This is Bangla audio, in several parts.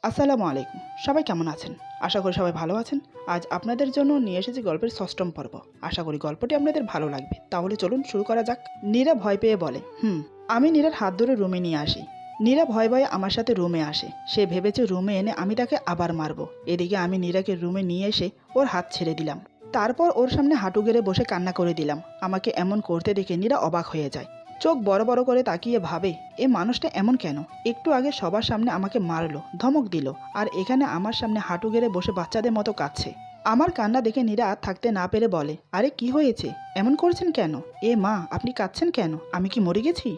আসসালামু আলাইকুম। সবাই কেমন আছেন? আশা করি সবাই ভালো আছেন। আজ আপনাদের জন্য নিয়ে এসেছি গল্পের ৬ম পর্ব। আশা করি গল্পটি আপনাদের ভালো লাগবে। তাহলে চলুন শুরু করা যাক। নীরা ভয় পেয়ে বলে, আমি নীরার হাত ধরে রুমে নিয়ে আসি। নীরা ভয়ে ভয়ে আমার সাথে রুমে আসে। সে ভেবেছে রুমে এনে আমি তাকে আবার মারব। এদিকে আমি নীরাকে রুমে নিয়ে এসে ওর হাত ছেড়ে দিলাম। তারপর ওর সামনে হাঁটু গেড়ে বসে কান্না করে দিলাম। আমাকে এমন করতে দেখে নীরা অবাক হয়ে যায়। চোখ বড় বড় করে তাকিয়ে ভাবে, এ মানুষটা এমন কেন? একটু আগে সবার সামনে আমাকে মারলো, ধমক দিল, আর এখানে আমার সামনে হাঁটু গেড়ে বসে বাচ্চাদের মতো কাঁদছে। আমার কান্না দেখে নীরা থাকতে না পেরে বলে, আরে কি হয়েছে? এমন করছেন কেন? এ মা, আপনি কাঁদছেন কেন? আমি কি মরে গেছি?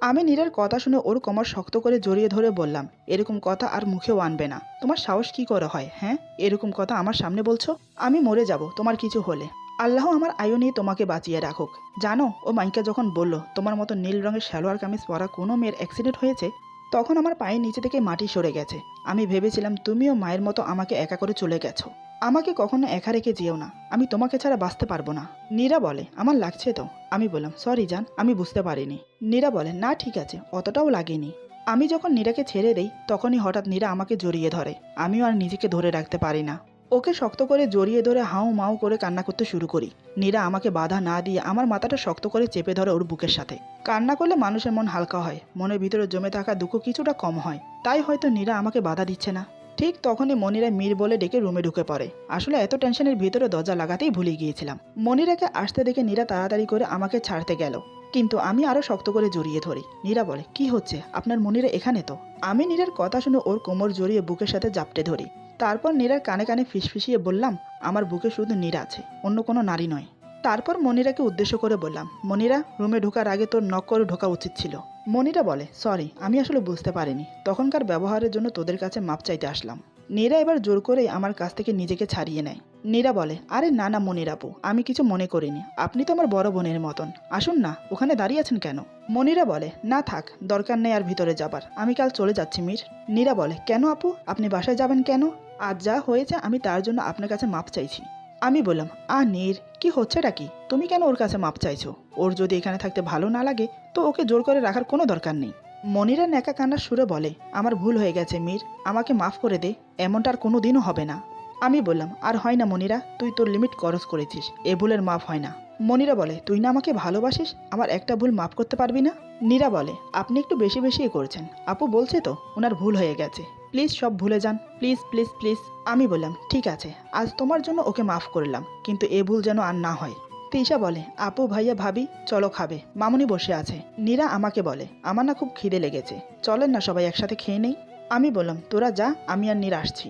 আমি নীরার কথা শুনে ওর কোমর শক্ত করে জড়িয়ে ধরে বললাম, এরকম কথা আর মুখেও আনবে না। তোমার সাহস কি করে হয়? হ্যাঁ, এরকম কথা আমার সামনে বলছো? আমি মরে যাব তোমার কিছু হলে। আল্লাহ আমার আয়ু নিয়ে তোমাকে বাঁচিয়ে রাখুক। জানো, ও মাইকা যখন বলল তোমার মতো নীল রঙের সালোয়ার কামিজ পরা কোনো মেয়ের অ্যাক্সিডেন্ট হয়েছে, তখন আমার পায়ের নিচে থেকে মাটি সরে গেছে। আমি ভেবেছিলাম তুমিও মায়ের মতো আমাকে একা করে চলে গেছো। আমাকে কখনো একা রেখে যেও না, আমি তোমাকে ছাড়া বাঁচতে পারবো না। নীরা বলে, আমার লাগছে তো। আমি বললাম, সরি জান, আমি বুঝতে পারিনি। নীরা বলে, না ঠিক আছে, অতটাও লাগেনি। আমি যখন নীরাকে ছেড়ে দেই তখনই হঠাৎ নীরা আমাকে জড়িয়ে ধরে। আমিও আর নিজেকে ধরে রাখতে পারি না। ওকে শক্ত করে জড়িয়ে ধরে হাউ মাউ করে কান্না করতে শুরু করি। নীরা আমাকে বাধা না দিয়ে আমার মাথাটা শক্ত করে চেপে ধরে ওর বুকের সাথে। কান্না করলে মানুষের মন হালকা হয়, মনের ভিতরে জমে থাকা দুঃখ কিছুটা কম হয়। তাই হয়তো নীরা আমাকে বাধা দিচ্ছে না। ঠিক তখনই মনিরা মীর বলে ডেকে রুমে ঢুকে পড়ে। আসলে এত টেনশনের ভিতরে দরজা লাগাতেই ভুলে গিয়েছিলাম। মনিরাকে আসতে দেখে নীরা তাড়াতাড়ি করে আমাকে ছাড়তে গেল, কিন্তু আমি আরো শক্ত করে জড়িয়ে ধরি। নীরা বলে, কি হচ্ছে? আপনার মনিরা এখানে তো। আমি নীরার কথা শুনে ওর কোমর জড়িয়ে বুকের সাথে জাপটে ধরি। তারপর নীরার কানে কানে ফিসফিসিয়ে বললাম, আমার বুকে শুধু নীরা আছে, অন্য কোনো নারী নয়। তারপর মনিরাকে উদ্দেশ্য করে বললাম, মনিরা, রুমে ঢোকার আগে তোর নক করে ঢোকা উচিত ছিল। মনিরা বলে, সরি, আমি আসলে বুঝতে পারিনি। তখনকার ব্যবহারের জন্য তোদের কাছে মাপ চাইতে আসলাম। নীরা এবার জোর করেই আমার কাছ থেকে নিজেকে ছাড়িয়ে নেয়। নীরা বলে, আরে না না মনির আপু, আমি কিছু মনে করিনি। আপনি তো আমার বড় বোনের মতন। আসুন না, ওখানে দাঁড়িয়ে আছেন কেন? মনিরা বলে, না থাক, দরকার নেই আর ভিতরে যাবার। আমি কাল চলে যাচ্ছি মীর। নীরা বলে, কেন আপু, আপনি বাসায় যাবেন কেন? আজ যা হয়েছে আমি তার জন্য আপনার কাছে মাপ চাইছি। আমি বললাম, নীর, কি হচ্ছেটা কি? তুমি কেন ওর কাছে মাপ চাইছো? ওর যদি এখানে থাকতে ভালো না লাগে তো ওকে জোর করে রাখার কোনো দরকার নেই। মনিরা ন্যাকা কান্নার সুরে বলে, আমার ভুল হয়ে গেছে মীর, আমাকে মাফ করে দে। এমনটা আর কোনো দিনও হবে না। আমি বললাম, আর হয় না মনিরা, তুই তোর লিমিট ক্রস করেছিস, এ ভুলের মাফ হয় না। মনিরা বলে, তুই না আমাকে ভালোবাসিস, আমার একটা ভুল মাফ করতে পারবি না? নীরা বলে, আপনি একটু বেশি বেশি করছেন। আপু বলছে তো ওনার ভুল হয়ে গেছে, প্লিজ সব ভুলে যান, প্লিজ প্লিজ প্লিজ। আমি বললাম, ঠিক আছে, আজ তোমার জন্য ওকে মাফ করলাম, কিন্তু এ ভুল যেন আর না হয়। তিশা বলে, আপু ভাইয়া ভাবি চলো খাবে, মামুনি বসে আছে। নীরা আমাকে বলে, আমার না খুব খিদে লেগেছে, চলেন না সবাই একসাথে খেয়ে নেই। আমি বললাম, তোরা যা, আমি আর নীর আসছি।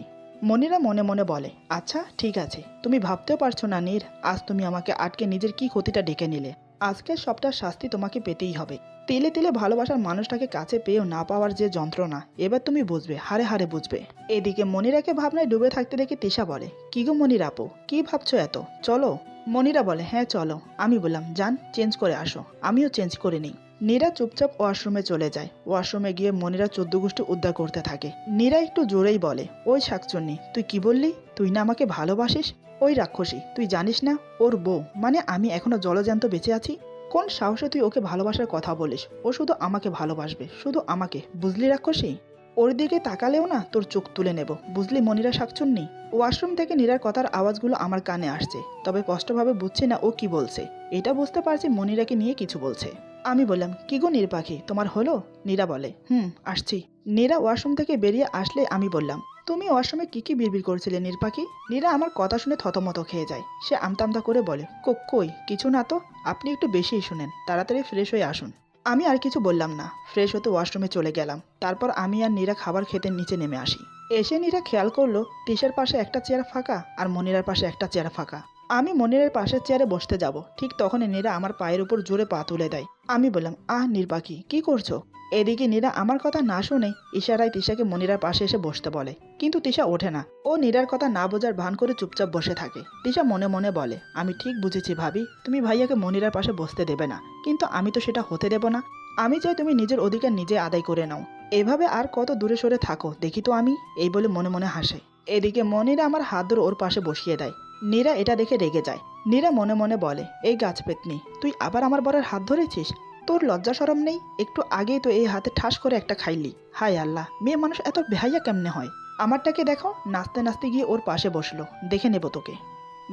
মনিরা মনে মনে বলে, আচ্ছা ঠিক আছে। তুমি ভাবতেও পারছো না নীর, আজ তুমি আমাকে আটকে নিজের কি ক্ষতিটা ডেকে নিলে। আজকের সবটার শাস্তি তোমাকে পেতেই হবে। তিলে তিলে ভালোবাসার মানুষটাকে কাছে পেয়েও না পাওয়ার যে যন্ত্রণা, এবার তুমি বুঝবে, হারে হারে বুঝবে। এদিকে মনিরাকে ভাবনায় ডুবে থাকতে দেখে তিশা বলে, কি গো মনির আপু, কি ভাবছো এত? চলো। মনিরা বলে, হ্যাঁ চলো। আমি বললাম, যান, চেঞ্জ করে আসো। আমিও চেঞ্জ করে নিই। নীরা চুপচাপ ওয়াশরুমে চলে যায়। ওয়াশরুমে গিয়ে মনিরা 14 গোষ্ঠী উদ্ধার করতে থাকে। নীরা একটু জোরেই বলে, ওই শাকচুন্নি, তুই কি বললি? তুই না আমাকে ভালোবাসিস? ওই রাক্ষসী, তুই জানিস না ওর বউ মানে আমি এখনো জলজ্যান্ত বেঁচে আছি? কোন সাহসে তুই ওকে ভালোবাসার কথা বলিস? ও শুধু আমাকে ভালোবাসবে, শুধু আমাকে, বুঝলি রাক্ষসী? ওর দিকে তাকালেও না তোর চোখ তুলে নেব, বুঝলি মনিরা শাকচুন্নি? ওয়াশরুম থেকে নীরার কথার আওয়াজগুলো আমার কানে আসছে, তবে স্পষ্টভাবে বুঝছি না ও কি বলছে। এটা বুঝতে পারছি মনিরাকে নিয়ে কিছু বলছে। আমি বললাম, কি গো নীর পাখি, তোমার হলো? নীরা বলে, আসছি। নীরা ওয়াশরুম থেকে বেরিয়ে আসলে আমি বললাম, তুমি ওয়াশরুমে কি কি বিড়বিড় করছিলে নীর পাখি? নীরা আমার কথা শুনে থতমত খেয়ে যায়। সে আমতামতা করে বলে, কই কিছু না তো। আপনি একটু বেশিই শুনেন, তাড়াতাড়ি ফ্রেশ হয়ে আসুন। আমি আর কিছু বললাম না, ফ্রেশ হতে ওয়াশরুমে চলে গেলাম। তারপর আমি আর নীরা খাবার খেতে নিচে নেমে আসি। এসে নীরা খেয়াল করলো তিশার পাশে একটা চেয়ার ফাঁকা আর মনিরার পাশে একটা চেয়ার ফাঁকা। আমি মনিরের পাশের চেয়ারে বসতে যাব, ঠিক তখনই নীরা আমার পায়ের উপর জোরে পা তুলে দেয়। আমি বললাম, নীর পাখি, কি করছো? এদিকে নীরা আমার কথা না শুনে ইশারায় তিশাকে মনিরার পাশে এসে বসতে বলে, কিন্তু তিশা ওঠে না। ও নীরার কথা না বোঝার ভান করে চুপচাপ বসে থাকে। তিশা মনে মনে বলে, আমি ঠিক বুঝেছি ভাবি, তুমি ভাইয়াকে মনিরার পাশে বসতে দেবে না, কিন্তু আমি তো সেটা হতে দেব না। আমি চাই তুমি নিজের অধিকার নিজে আদায় করে নাও। এভাবে আর কত দূরে সরে থাকো দেখি তো আমি, এই বলে মনে মনে হাসে। এদিকে মনিরা আমার হাত ধরে ওর পাশে বসিয়ে দেয়। নীরা এটা দেখে রেগে যায়। নীরা মনে মনে বলে, এই গাছ পেতনি, তুই আবার আমার বরের হাত ধরেছিস? তোর লজ্জা শরম নেই? একটু আগেই তো এই হাতে ঠাস করে একটা খাইলি। হায় আল্লাহ, মেয়ে মানুষ এত বেহাইয়া কেমনে হয়? আমারটাকে দেখো। নাচতে নাচতে গিয়ে ওর পাশে বসলো। দেখে নেব তোকে।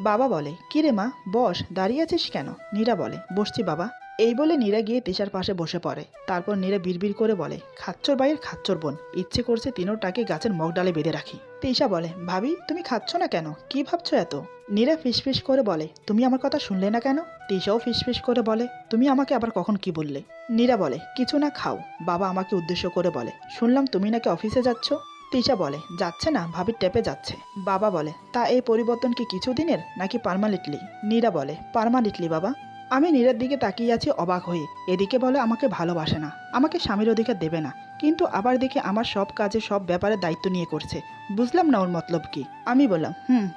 বাবা বলে, কি রে মা, বস, দাঁড়িয়ে আছিস কেন? নীরা বলে, বসছি বাবা। এই বলে নীরা গিয়ে তিশার পাশে বসে পড়ে। তারপর নীরা বিড়বিড় করে বলে, খাচ্চর বাইয়ের খাচ্চর বোন, ইচ্ছে করছে তিনোটাকে গাছের মগডালে বেঁধে রাখি। তিশা বলে, ভাবি তুমি খাচ্ছ না কেন? কি ভাবছো এত? নীরা ফিসফিস করে বলে, তুমি আমার কথা শুনলে না কেন? তিশাও ফিসফিস করে বলে, তুমি আমাকে আবার কখন কি বললে? নীরা বলে, কিছু না, খাও। বাবা আমাকে উদ্দেশ্য করে বলে, শুনলাম তুমি নাকি অফিসে যাচ্ছ। তিশা বলে, যাচ্ছে না, ভাবির টেপে যাচ্ছে। বাবা বলে, তা এই পরিবর্তন কি কিছুদিনের নাকি পার্মানেন্টলি? নীরা বলে, পার্মানেন্টলি বাবা। আমি নীরার দিকে তাকিয়ে আছি অবাক হয়ে। এদিকে বলে আমাকে ভালোবাসে না, আমাকে স্বামীর অধিকার দেবে না, কিন্তু আবার দেখে আমার সব কাজে সব ব্যাপারে দায়িত্ব নিয়ে করছে। বুঝলাম না ওর মতলব কি। আমি বললাম,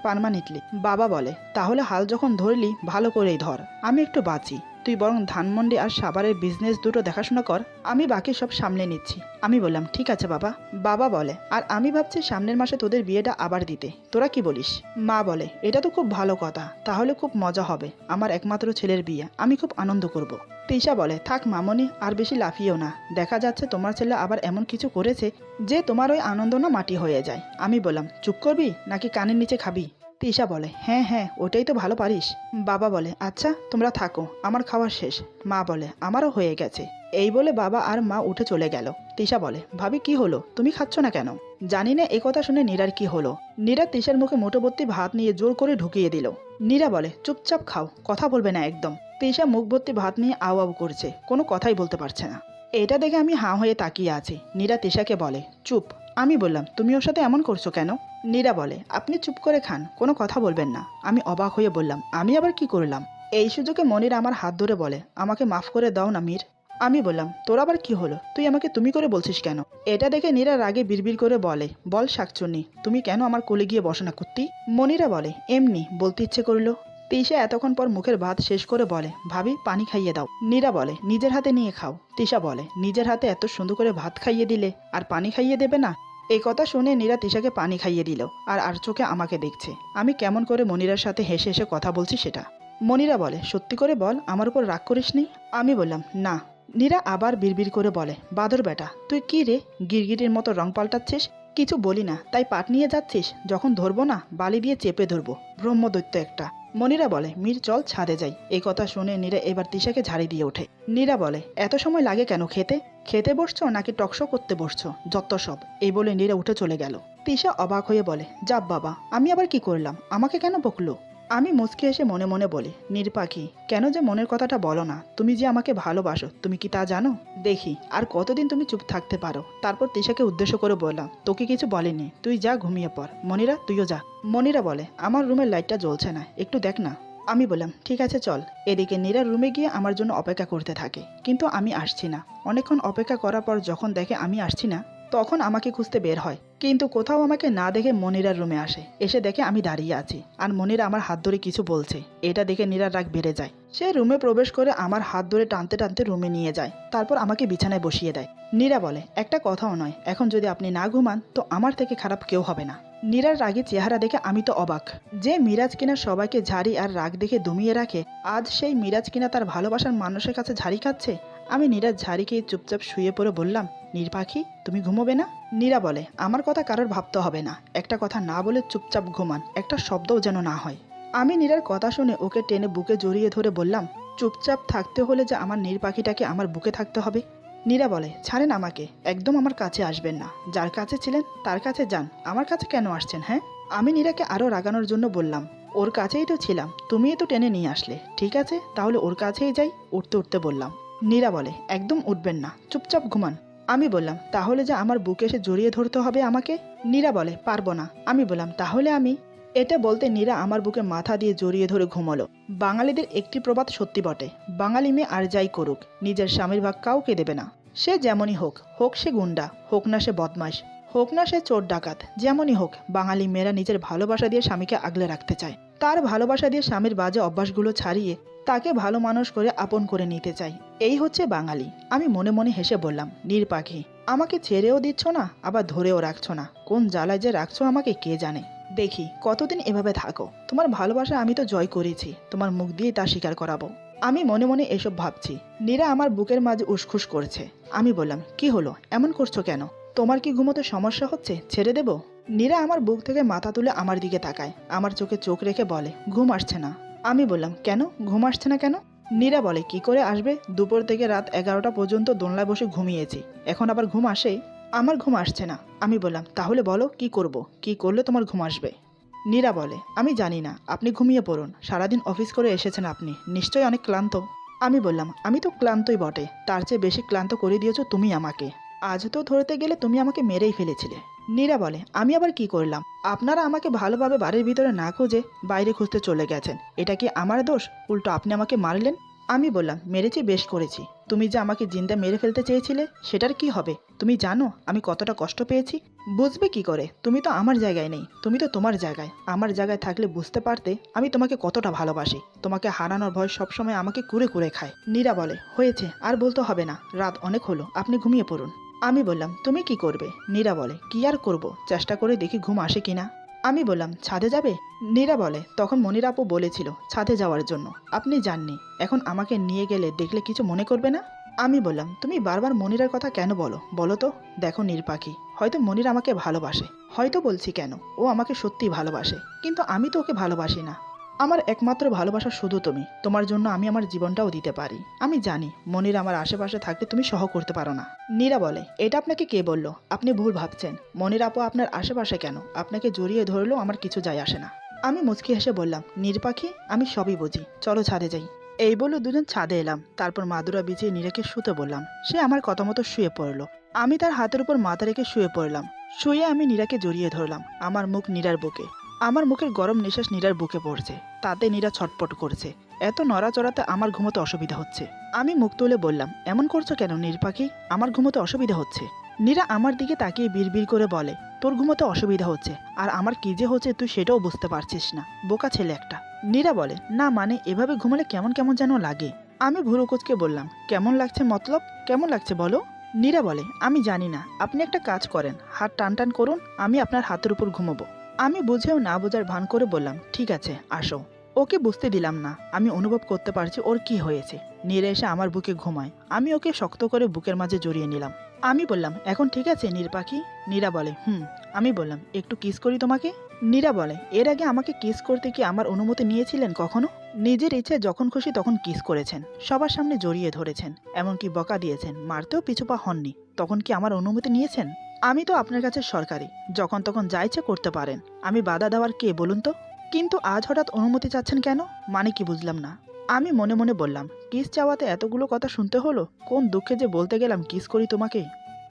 পার্মানেন্টলি। বাবা বলে, তাহলে হাল যখন ধরলি ভালো করেই ধর, আমি একটু বাঁচি। তুই বরং ধানমন্ডি আর সাভারের বিজনেস দুটো দেখাশোনা কর, আমি বাকি সব সামলে নিচ্ছি। আমি বললাম, ঠিক আছে বাবা। বাবা বলে, আর আমি ভাবছি সামনের মাসে তোদের বিয়েটা আবার দিতে, তোরা কি বলিস? মা বলে, এটা তো খুব ভালো কথা, তাহলে খুব মজা হবে। আমার একমাত্র ছেলের বিয়ে, আমি খুব আনন্দ করব। তিশা বলে, থাক মামনি, আর বেশি লাফিয়েও না। দেখা যাচ্ছে তোমার ছেলে আবার এমন কিছু করেছে যে তোমার ওই আনন্দ না মাটি হয়ে যায়। আমি বললাম, চুপ করবি নাকি কানের নিচে খাবি? তিশা বলে, হ্যাঁ হ্যাঁ, ওটাই তো ভালো পারিস। বাবা বলে, আচ্ছা তোমরা থাকো, আমার খাওয়া শেষ। মা বলে, আমারও হয়ে গেছে। এই বলে বাবা আর মা উঠে চলে গেল। তিশা বলে, ভাবি কি হলো, তুমি খাচ্ছ না কেন? জানি না। এ কথা শুনে নীরার কি হলো। নীরা তিশার মুখে মুঠোভর্তি ভাত নিয়ে জোর করে ঢুকিয়ে দিল। নীরা বলে, চুপচাপ খাও, কথা বলবে না একদম। তিশা মুখ ভর্তি ভাত নিয়ে আউ আউ করছে, কোনো কথাই বলতে পারছে না। এটা দেখে আমি হাঁ হয়ে তাকিয়ে আছি। নীরা তিশাকে বলে, চুপ। আমি বললাম, তুমি ওর সাথে এমন করছো কেন? নীরা বলে, আপনি চুপ করে খান, কোনো কথা বলবেন না। আমি অবাক হয়ে বললাম, আমি আবার কি করলাম? এই সুযোগে মনিরা আমার হাত ধরে বলে, আমাকে মাফ করে দাও না মীর। আমি বললাম, তোর আবার কি হলো? তুই আমাকে তুমি করে বলছিস কেন? এটা দেখে নীরা রাগে বিড়বিড় করে বলে, বল শাকচুন্নি, তুমি কেন আমার কোলে গিয়ে বসো না কুত্তি? মনিরা বলে, এমনি বলতে ইচ্ছে করলো। তিশা এতক্ষণ পর মুখের ভাত শেষ করে বলে, ভাবি পানি খাইয়ে দাও। নীরা বলে, নিজের হাতে নিয়ে খাও। তিশা বলে, নিজের হাতে এত সুন্দর করে ভাত খাইয়ে দিলে আর পানি খাইয়ে দেবে না? এই কথা শুনে নীরা তিশাকে পানি খাইয়ে দিল, আর চোখে আমাকে দেখছে। আমি কেমন করে মনিরার সাথে হেসে হেসে কথা বলছি সেটা। মনিরা বলে, সত্যি করে বল, আমার উপর রাগ করিসনি? আমি বললাম, না। নীরা আবার বিড়বিড় করে বলে, বাদর বেটা, তুই কি রে, গিরগিটির মতো রং পাল্টাচ্ছিস? কিছু বলি না তাই পাট নিয়ে যাচ্ছিস, যখন ধরবো না বালি দিয়ে চেপে ধরবো, ব্রহ্মদৈত্য একটা। মনিরা বলে, মীর চল ছাদে যাই। এই কথা শুনে নীরা এবার তিশাকে ঝাড়ি দিয়ে ওঠে। নীরা বলে, এত সময় লাগে কেন খেতে? খেতে বসছো নাকি টকশো করতে বসছো, যত সব। এই বলে নীরা উঠে চলে গেল। তিশা অবাক হয়ে বলে, যাব বাবা, আমি আবার কি করলাম, আমাকে কেন বকলো? আমি মুচকে এসে মনে মনে বলি, নীরপাখি, কেন যে মনের কথাটা বলো না? তুমি যে আমাকে ভালোবাসো, তুমি কি তা জানো? দেখি আর কতদিন তুমি চুপ থাকতে পারো। তারপর তিশাকে উদ্দেশ্য করে বললাম, তোকে কিছু বলেনি, তুই যা ঘুমিয়ে পড়। মনিরা তুইও যা। মনিরা বলে, আমার রুমের লাইটটা জ্বলছে না, একটু দেখ না। আমি বললাম, ঠিক আছে চল। এদিকে নীরার রুমে গিয়ে আমার জন্য অপেক্ষা করতে থাকে, কিন্তু আমি আসছি না। অনেকক্ষণ অপেক্ষা করার পর যখন দেখে আমি আসছি না, তখন আমাকে খুঁজতে বের হয়, কিন্তু কোথাও আমাকে না দেখে মনিরার রুমে আসে। এসে দেখে আমি দাঁড়িয়ে আছি আর মনিরা আমার হাত ধরে কিছু বলছে। এটা দেখে নীরার রাগ বেড়ে যায়। সে রুমে প্রবেশ করে আমার হাত ধরে টানতে টানতে রুমে নিয়ে যায়, তারপর আমাকে বিছানায় বসিয়ে দেয়। নীরা বলে, একটা কথাও নয়, এখন যদি আপনি না ঘুমান তো আমার থেকে খারাপ কেউ হবে না। নীরার রাগে চেহারা দেখে আমি তো অবাক। যে মিরাজ কিনা সবাইকে ঝাড়ি আর রাগ দেখে দমিয়ে রাখে, আজ সেই মিরাজ কিনা তার ভালোবাসার মানুষের কাছে ঝাড়ি খাচ্ছে। আমি নীরার ঝাড়ি খেয়ে চুপচাপ শুয়ে পড়ে বললাম, নীরপাখি, তুমি ঘুমোবে না? নীরা বলে, আমার কথা কারোর ভাবতে হবে না, একটা কথা না বলে চুপচাপ ঘুমান, একটা শব্দও যেন না হয়। আমি নীরার কথা শুনে ওকে টেনে বুকে জড়িয়ে ধরে বললাম, চুপচাপ থাকতে হলে যে আমার নীরপাখিটাকে আমার বুকে থাকতে হবে। নীরা বলে, ছাড়েন আমাকে, একদম আমার কাছে আসবেন না। যার কাছে ছিলেন তার কাছে যান, আমার কাছে কেন আসছেন? হ্যাঁ। আমি নীরাকে আরও রাগানোর জন্য বললাম, ওর কাছেই তো ছিলাম, তুমিই তো টেনে নিয়ে আসলে। ঠিক আছে, তাহলে ওর কাছেই যাই। উঠতে উঠতে বললাম। নীরা বলে, একদম উঠবেন না, চুপচাপ ঘুমান। আমি বললাম, তাহলে যে আমার বুকে এসে জড়িয়ে ধরতে হবে আমাকে? নীরা বলে, পারবো না। আমি বললাম, তাহলে আমি। এটা বলতে নীরা আমার বুকে মাথা দিয়ে জড়িয়ে ধরে ঘুমালো। বাঙালিদের একটি প্রবাদ সত্যি বটে, বাঙালি মেয়ে আর যাই করুক, নিজের স্বামীর ভাগ কাউকে দেবে না। সে যেমনই হোক, হোক সে গুন্ডা, হোক না সে বদমাশ, হোক না সে চোর ডাকাত, যেমনই হোক, বাঙালি মেয়েরা নিজের ভালোবাসা দিয়ে স্বামীকে আগলে রাখতে চায়। তার ভালোবাসা দিয়ে স্বামীর বাজে অভ্যাসগুলো ছাড়িয়ে তাকে ভালো মানুষ করে আপন করে নিতে চাই। এই হচ্ছে বাঙালি। আমি মনে মনে হেসে বললাম, নীরপাখি, আমাকে ছেড়েও দিচ্ছ না, আবার ধরেও রাখছো না। কোন জ্বালায় যে রাখছো আমাকে কে জানে। দেখি কতদিন এভাবে থাকো। তোমার ভালোবাসা আমি তো জয় করেছি, তোমার মুখ দিয়েই তা স্বীকার করাবো। আমি মনে মনে এসব ভাবছি। নীরা আমার বুকের মাঝে উসখুস করছে। আমি বললাম, কি হলো, এমন করছো কেন? তোমার কি ঘুমোতে সমস্যা হচ্ছে? ছেড়ে দেবো? নীরা আমার বুক থেকে মাথা তুলে আমার দিকে তাকায়, আমার চোখে চোখ রেখে বলে, ঘুম আসছে না। আমি বললাম, কেন, ঘুম আসছে না কেন? নীরা বলে, কি করে আসবে, দুপুর থেকে রাত 11টা পর্যন্ত দোলনায় বসে ঘুমিয়েছি, এখন আবার ঘুম আসে? আমার ঘুম আসছে না। আমি বললাম, তাহলে বলো কি করব, কি করলে তোমার ঘুম আসবে? নীরা বলে, আমি জানি না, আপনি ঘুমিয়ে পড়ুন, সারাদিন অফিস করে এসেছেন, আপনি নিশ্চয়ই অনেক ক্লান্ত। আমি বললাম, আমি তো ক্লান্তই বটে, তার চেয়ে বেশি ক্লান্ত করে দিয়েছো তুমি আমাকে। আজ তো ধরতে গেলে তুমি আমাকে মেরেই ফেলেছিলে। নীরা বলে, আমি আবার কি করলাম? আপনারা আমাকে ভালোভাবে বাড়ির ভিতরে না খুঁজে বাইরে খুঁজতে চলে গেছেন, এটা কি আমার দোষ? উল্টো আপনি আমাকে মারলেন। আমি বললাম, মেরেছি, বেশ করেছি। তুমি যে আমাকে জিন্দা মেরে ফেলতে চেয়েছিলে সেটার কি হবে? তুমি জানো আমি কতটা কষ্ট পেয়েছি? বুঝবে কি করে? তুমি তো আমার জায়গায় নেই, তুমি তো তোমার জায়গায়। আমার জায়গায় থাকলে বুঝতে পারতে আমি তোমাকে কতটা ভালোবাসি। তোমাকে হারানোর ভয় সবসময় আমাকে কুরে কুরে খায়। নীরা বলে, হয়েছে, আর বলতে হবে না, রাত অনেক হলো, আপনি ঘুমিয়ে পড়ুন। আমি বললাম, তুমি কি করবে? নীরা বলে, কি আর করব, চেষ্টা করে দেখি ঘুম আসে কিনা। আমি বললাম, ছাদে যাবে? নীরা বলে, তখন মনির আপু বলেছিল ছাদে যাওয়ার জন্য, আপনি যাননি, এখন আমাকে নিয়ে গেলে দেখলে কিছু মনে করবে না? আমি বললাম, তুমি বারবার মনিরার কথা কেন বলো, বলো তো? দেখো নীরপাখি, হয়তো মনির আমাকে ভালোবাসে, হয়তো বলছি কেন, ও আমাকে সত্যিই ভালোবাসে, কিন্তু আমি তো ওকে ভালোবাসি না। আমার একমাত্র ভালোবাসা শুধু তুমি, তোমার জন্য আমি আমার জীবনটাও দিতে পারি। আমি জানি মনির আমার আশেপাশে থাকলে তুমি সহ করতে পারো না। নীরা বলে, এটা আপনাকে কে বলল? আপনি ভুল ভাবছেন, মনির আপু আপনার আশেপাশে কেন, আপনাকে জড়িয়ে ধরলেও আমার কিছু যায় আসে না। আমি মুচকি হেসে বললাম, নীরপাখি, আমি সবই বুঝি, চলো ছাদে যাই। এই বলে দুজন ছাদে এলাম, তারপর মাদুরা বিছিয়ে নীরাকে শুতে বললাম। সে আমার কথা মতো শুয়ে পড়লো। আমি তার হাতের উপর মাথা রেখে শুয়ে পড়লাম। শুয়ে আমি নীরাকে জড়িয়ে ধরলাম, আমার মুখ নীরার বুকে। আমার মুখের গরম নিঃশ্বাস নীরার বুকে পড়ছে, তাতে নীরা ছটপট করছে। এত নড়াচড়াতে আমার ঘুমোতে অসুবিধা হচ্ছে। আমি মুখ তুলে বললাম, এমন করছো কেন নীরপাখি, আমার ঘুমোতে অসুবিধা হচ্ছে। নীরা আমার দিকে তাকিয়ে বিড়বিড় করে বলে, তোর ঘুমোতে অসুবিধা হচ্ছে, আর আমার কি যে হচ্ছে তুই সেটাও বুঝতে পারছিস না, বোকা ছেলে একটা। নীরা বলে, না মানে এভাবে ঘুমালে কেমন কেমন যেন লাগে। আমি ভুরু কুঁচকে বললাম, কেমন লাগছে মতলব, কেমন লাগছে বলো? নীরা বলে, আমি জানি না, আপনি একটা কাজ করেন, হাত টান টান করুন, আমি আপনার হাতের উপর ঘুমোবো। আমি বুঝেও না বোঝার ভান করে বললাম, ঠিক আছে আসো। ওকে বুঝতে দিলাম না, আমি অনুভব করতে পারছি ওর কি হয়েছে। নীরা এসে আমার বুকে ঘুমায়, আমি ওকে শক্ত করে বুকের মাঝে জড়িয়ে নিলাম। আমি বললাম, এখন ঠিক আছে নীরপাখি? নীরা বলে, হুম। আমি বললাম, একটু কিস করি তোমাকে? নীরা বলে, এর আগে আমাকে কিস করতে কি আমার অনুমতি নিয়েছিলেন কখনো? নিজের ইচ্ছে যখন খুশি তখন কিস করেছেন, সবার সামনে জড়িয়ে ধরেছেন, এমনকি বকা দিয়েছেন, মারতেও পিছুপা হননি, তখন কি আমার অনুমতি নিয়েছেন? আমি তো আপনার কাছে সরকারি, যখন তখন যা ইচ্ছে করতে পারেন, আমি বাধা দেওয়ার কে বলুন তো? কিন্তু আজ হঠাৎ অনুমতি চাচ্ছেন কেন, মানে কি বুঝলাম না। আমি মনে মনে বললাম, কিস চাওয়াতে এতগুলো কথা শুনতে হলো, কোন দুঃখে যে বলতে গেলাম কিস করি তোমাকে।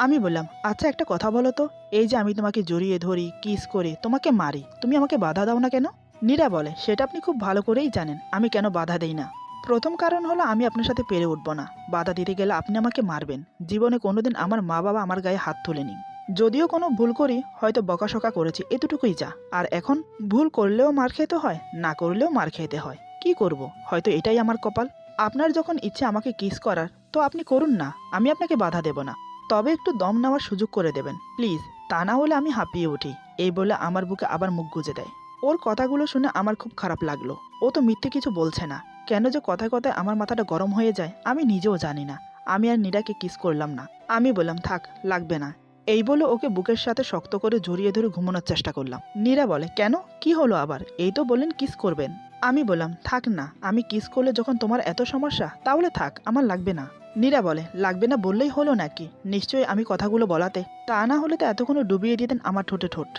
আমি বললাম, আচ্ছা একটা কথা বলো তো, এই যে আমি তোমাকে জড়িয়ে ধরি, কিস করি, তোমাকে মারি, তুমি আমাকে বাধা দাও না কেন? নীরা বলে, সেটা আপনি খুব ভালো করেই জানেন আমি কেন বাধা দেই না। প্রথম কারণ হলো আমি আপনার সাথে পেরে উঠব না, বাধা দিতে গেলে আপনি আমাকে মারবেন। জীবনে কোনোদিন আমার মা বাবা আমার গায়ে হাত তোলেনি। যদিও কোনো ভুল করি, হয়তো বকাশকা করেছি, এতটুকুই যা। আর এখন ভুল করলেও মার খেতে হয়, না করলেও মার খেতে হয়, কি করব, হয়তো এটাই আমার কপাল। আপনার যখন ইচ্ছে আমাকে কিস করার, তো আপনি করুন না, আমি আপনাকে বাধা দেব না, তবে একটু দম নেওয়ার সুযোগ করে দেবেন প্লিজ, তা না হলে আমি হাঁপিয়ে উঠি। এই বলে আমার বুকে আবার মুখ গুজে দেয়। ওর কথাগুলো শুনে আমার খুব খারাপ লাগলো। ও তো মিথ্যে কিছু বলছে না, কেন যে কথায় কথায় আমার মাথাটা গরম হয়ে যায় আমি নিজেও জানি না। আমি আর নীরাকে কিস করলাম না। আমি বললাম, থাক, লাগবে না। এই বলে ওকে বুকের সাথে শক্ত করে জড়িয়ে ধরে ঘুমানোর চেষ্টা করলাম। নীরা বলে, কেন, কি হলো আবার, এই তো বললেন কিস করবেন। আমি বললাম, থাক না, আমি কিস করলে যখন তোমার এত সমস্যা, তাহলে থাক, আমার লাগবে না। নীরা বলে, লাগবে না বললেই হলো নাকি, নিশ্চয়ই আমি কথাগুলো বলাতে, তা না হলে তো এতক্ষণে ডুবিয়ে দিতেন আমার ঠোঁটে ঠোঁট।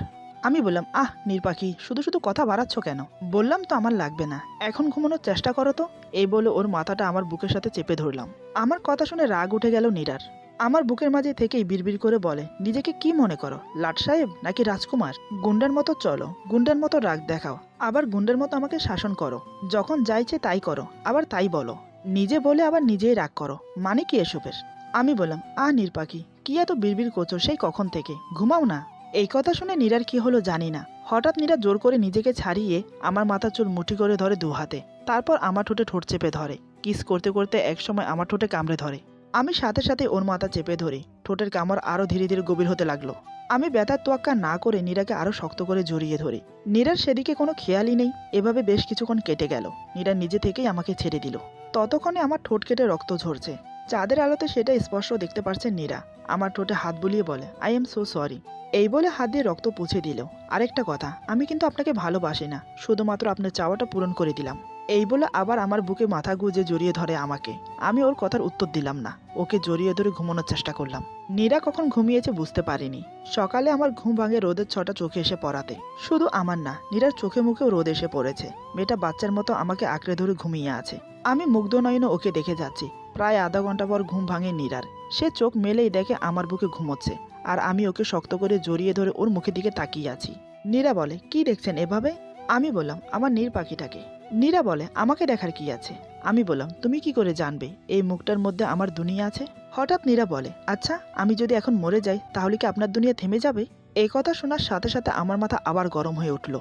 আমি বললাম, আহ নীরপাখি, শুধু শুধু কথা বাড়াচ্ছ কেন, বললাম তো আমার লাগবে না, এখন ঘুমানোর চেষ্টা করো তো। এই বলে ওর মাথাটা আমার বুকের সাথে চেপে ধরলাম। আমার কথা শুনে রাগ উঠে গেল নীরার। আমার বুকের মাঝে থেকেই বিড়বিড় করে বলে, নিজেকে কি মনে করো, লাট সাহেব নাকি রাজকুমার? গুন্ডার মতো চলো, গুন্ডার মতো রাগ দেখাও, আবার গুন্ডার মতো আমাকে শাসন করো, যখন যাইছে তাই করো, আবার তাই বলো, নিজে বলে আবার নিজেই রাগ করো, মানে কি এসবের? আমি বললাম, নীরপাখি, কি এত বিড়বিড় করছো সেই কখন থেকে, ঘুমাও না। এই কথা শুনে নীরার কি হলো জানি না, হঠাৎ নীরা জোর করে নিজেকে ছাড়িয়ে আমার মাথার চুল মুঠি করে ধরে দু হাতে, তারপর আমার ঠোঁটে ঠোঁট চেপে ধরে, কিস করতে করতে একসময় আমার ঠোঁটে কামড়ে ধরে। আমি সাথে সাথে ওর মাথা চেপে ধরি, ঠোঁটের কামড় আরো ধীরে ধীরে গভীর হতে লাগলো। আমি ব্যথার তোয়াক্কা না করে নীরাকে আরো শক্ত করে জড়িয়ে ধরি। নীরার সেদিকে কোনো খেয়ালই নেই। এভাবে বেশ কিছুক্ষণ কেটে গেল। নীরা নিজে থেকেই আমাকে ছেড়ে দিল। ততক্ষণে আমার ঠোঁট কেটে রক্ত ঝরছে। চাঁদের আলোতে সেটা স্পষ্ট দেখতে পারছে নীরা। আমার ঠোঁটে হাত বুলিয়ে বলে, আই এম সো সরি। এই বলে হাত দিয়ে রক্ত পুছে দিল। আরেকটা কথা, আমি কিন্তু আপনাকে ভালোবাসি না, শুধুমাত্র আপনার চাওয়াটা পূরণ করে দিলাম। এই বলে আবার আমার বুকে মাথা গুজে জড়িয়ে ধরে আমাকে। আমি ওর কথার উত্তর দিলাম না, ওকে জড়িয়ে ধরে ঘুমানোর চেষ্টা করলাম। নীরা কখন ঘুমিয়েছে বুঝতে পারিনি। সকালে আমার ঘুম ভাঙে রোদের ছটা চোখে এসে পড়াতে। শুধু আমার না, নীরার চোখে মুখেও রোদ এসে পড়েছে। মেয়েটা বাচ্চার মতো আমাকে আঁকড়ে ধরে ঘুমিয়ে আছে। আমি মুগ্ধ নয়নে ওকে দেখে যাচ্ছি। প্রায় আধা ঘন্টা পর ঘুম ভাঙে নীরার। সে চোখ মেলেই দেখে আমার বুকে ঘুমোচ্ছে, আর আমি ওকে শক্ত করে জড়িয়ে ধরে ওর মুখের দিকে তাকিয়ে আছি। নীরা বলে, কি দেখছেন এভাবে? আমি বললাম, আমার নীর পাখিটাকে। নীরা বলে, আমাকে দেখার কি আছে? আমি বললাম, তুমি কি করে জানবে এই মুখটার মধ্যে আমার দুনিয়া আছে? হঠাৎ নীরা বলে, আচ্ছা আমি যদি এখন মরে যাই তাহলে কি আপনার দুনিয়া থেমে যাবে? এই কথা শোনার সাথে সাথে আমার মাথা আবার গরম হয়ে উঠল।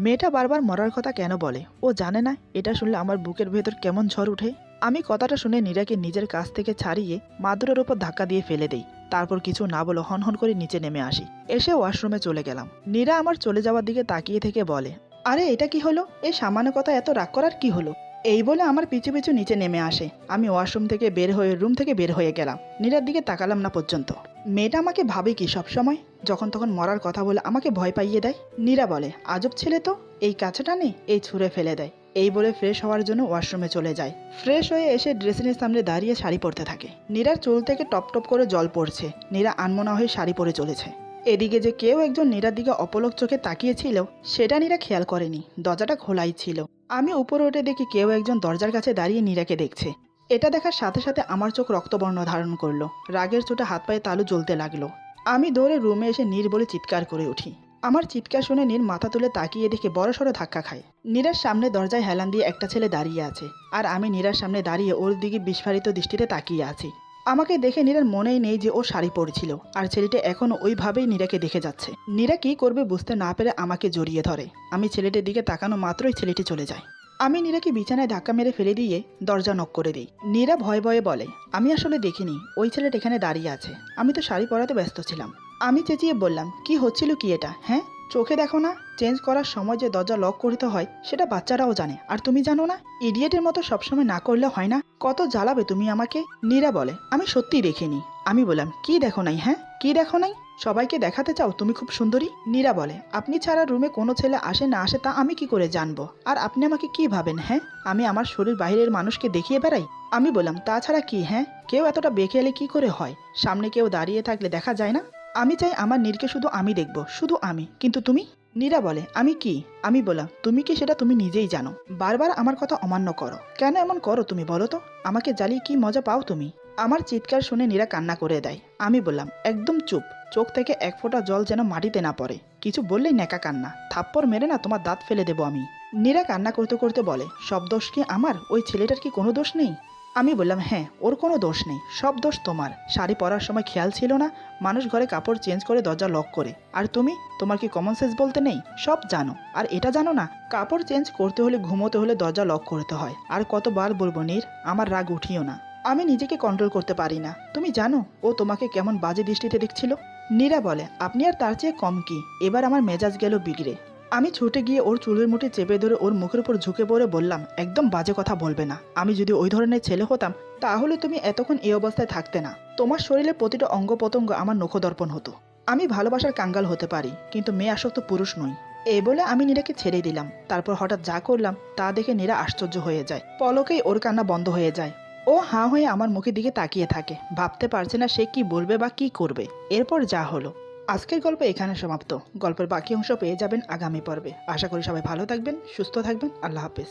মেয়েটা বারবার মরার কথা কেন বলে? ও জানে না এটা শুনলে আমার বুকের ভেতর কেমন ঝড় উঠে? আমি কথাটা শুনে নীরাকে নিজের কাছ থেকে ছাড়িয়ে মাদুরের ওপর ধাক্কা দিয়ে ফেলে দেই। তারপর কিছু না বলে হনহন করে নিচে নেমে আসি। এসে ওয়াশরুমে চলে গেলাম। নীরা আমার চলে যাওয়ার দিকে তাকিয়ে থেকে বলে, আরে এটা কি হলো? এই সামান্য কথা এত রাগ করার কি হলো? এই বলে আমার পিছু পিছু নিচে নেমে আসে। আমি ওয়াশরুম থেকে রুম থেকে বের হয়ে গেলাম। নীরার দিকে তাকালাম না পর্যন্ত। মেয়েটা আমাকে ভাবে কি সব সময়? যখন তখন মরার কথা বলে আমাকে ভয় পাইয়ে দেয়। নীরা বলে, আজব ছেলে তো, এই কাছে টানে এই ছুঁড়ে ফেলে দেয়। এই বলে ফ্রেশ হওয়ার জন্য ওয়াশরুমে চলে যায়। ফ্রেশ হয়ে এসে ড্রেসিংয়ের সামনে দাঁড়িয়ে শাড়ি পরতে থাকে। নীরার চুল থেকে টপ টপ করে জল পড়ছে। নীরা আনমনা হয়ে শাড়ি পরে চলেছে। এদিকে যে কেউ একজন নীরার দিকে অপলক চোখে তাকিয়েছিল সেটা নীরা খেয়াল করেনি। দরজাটা খোলাই ছিল। আমি উপরে উঠে দেখি কেউ একজন দরজার কাছে দাঁড়িয়ে নীরাকে দেখছে। এটা দেখার সাথে সাথে আমার চোখ রক্তবর্ণ ধারণ করলো। রাগের চোটে হাত পায়ে তালু জ্বলতে লাগলো। আমি দৌড়ে রুমে এসে নীর বলে চিৎকার করে উঠি। আমার চিৎকার শুনে নীর মাথা তুলে তাকিয়ে দেখে বড়সড় ধাক্কা খায়। নীরার সামনে দরজায় হেলান দিয়ে একটা ছেলে দাঁড়িয়ে আছে, আর আমি নীরার সামনে দাঁড়িয়ে ওর দিকে বিস্ফারিত দৃষ্টিতে তাকিয়ে আছি। আমাকে দেখে নীরার মনেই নেই যে ও শাড়ি পরেছিল, আর ছেলেটা এখনও ওইভাবেই নীরাকে দেখে যাচ্ছে। নীরা কি করবে বুঝতে না পেরে আমাকে জড়িয়ে ধরে। আমি ছেলেটির দিকে তাকানো মাত্রই ছেলেটি চলে যায়। আমি নীরাকে বিছানায় ধাক্কা মেরে ফেলে দিয়ে দরজা নক করে দিই। নীরা ভয়ে ভয়ে বলে, আমি আসলে দেখিনি ওই ছেলেটা এখানে দাঁড়িয়ে আছে, আমি তো শাড়ি পরাতে ব্যস্ত ছিলাম। আমি চেঁচিয়ে বললাম, কি হচ্ছিল কি এটা? হ্যাঁ, চোখে দেখো না চেঞ্জ করার সময় যে দরজা লক করতে হয় সেটা বাচ্চারাও জানে, আর তুমি জানো না? ইডিয়েটের মতো সবসময় না করলে হয় না? কত জ্বালাবে তুমি আমাকে? নীরা বলে, আমি সত্যিই দেখিনি। আমি বললাম, কি দেখো নাই? হ্যাঁ, কি দেখো নাই? সবাইকে দেখাতে চাও তুমি খুব সুন্দরী? নীরা বলে, আপনি ছাড়া রুমে কোনো ছেলে আসে না আসে তা আমি কি করে জানবো? আর আপনি আমাকে কি ভাবেন? হ্যাঁ, আমি আমার শরীর বাইরের মানুষকে দেখিয়ে বেড়াই? আমি বললাম, তাছাড়া কি? হ্যাঁ, কেউ এতটা বেখেয়ালে কি করে হয়? সামনে কেউ দাঁড়িয়ে থাকলে দেখা যায় না? আমি চাই আমার নীরকে শুধু আমি দেখব, শুধু আমি, কিন্তু তুমি? নীরা বলে, আমি কি? আমি বললাম, তুমি কি সেটা তুমি নিজেই জানো। বারবার আমার কথা অমান্য করো কেন? এমন করো তুমি বলো তো? আমাকে জ্বালিয়ে কি মজা পাও তুমি? আমার চিৎকার শুনে নীরা কান্না করে দেয়। আমি বললাম, একদম চুপ, চোখ থেকে এক ফোঁটা জল যেন মাটিতে না পড়ে। কিছু বললেই নেকা কান্না, থাপ্পড় মেরে না তোমার দাঁত ফেলে দেবো আমি। নীরা কান্না করতে করতে বলে, সব দোষ কি আমার? ওই ছেলেটার কি কোনো দোষ নেই? আমি বললাম, হ্যাঁ, ওর কোনো দোষ নেই, সব দোষ তোমার। শাড়ি পরার সময় খেয়াল ছিল না মানুষ ঘরে কাপড় চেঞ্জ করে দরজা লক করে, আর তুমি? তোমার কি কমন সেন্স বলতে নেই? সব জানো, আর এটা জানো না কাপড় চেঞ্জ করতে হলে ঘুমোতে হলে দরজা লক করতে হয়। আর কতবার বলবো নীর, আমার রাগ উঠিও না। আমি নিজেকে কন্ট্রোল করতে পারি না। তুমি জানো ও তোমাকে কেমন বাজে দৃষ্টিতে দেখছিল? নীরা বলে, আপনি আর তার চেয়ে কম কি? এবার আমার মেজাজ গেল বিগড়ে। আমি ছুটে গিয়ে ওর চুলের মুঠি চেপে ধরে ওর মুখের উপর ঝুঁকে পড়ে বললাম, একদম বাজে কথা বলবে না। আমি যদি ওই ধরনের ছেলে হতাম তাহলে তুমি এতক্ষণ এই অবস্থায় থাকতে না। তোমার শরীরের প্রতিটা অঙ্গ প্রত্যঙ্গ আমার নখদর্পণ হতো। আমি ভালোবাসার কাঙ্গাল হতে পারি, কিন্তু মেয়ে আসক্ত পুরুষ নই। এই বলে আমি নীরাকে ছেড়ে দিলাম। তারপর হঠাৎ যা করলাম তা দেখে নীরা আশ্চর্য হয়ে যায়। পলকেই ওর কান্না বন্ধ হয়ে যায়। ও হাঁ হয়ে আমার মুখের দিকে তাকিয়ে থাকে, ভাবতে পারছে না সে কি বলবে বা কি করবে। এরপর যা হলো। আজকের গল্প এখানে সমাপ্ত। গল্পের বাকি অংশ পেয়ে যাবেন আগামী পর্বে। আশা করি সবাই ভালো থাকবেন, সুস্থ থাকবেন। আল্লাহ হাফেজ।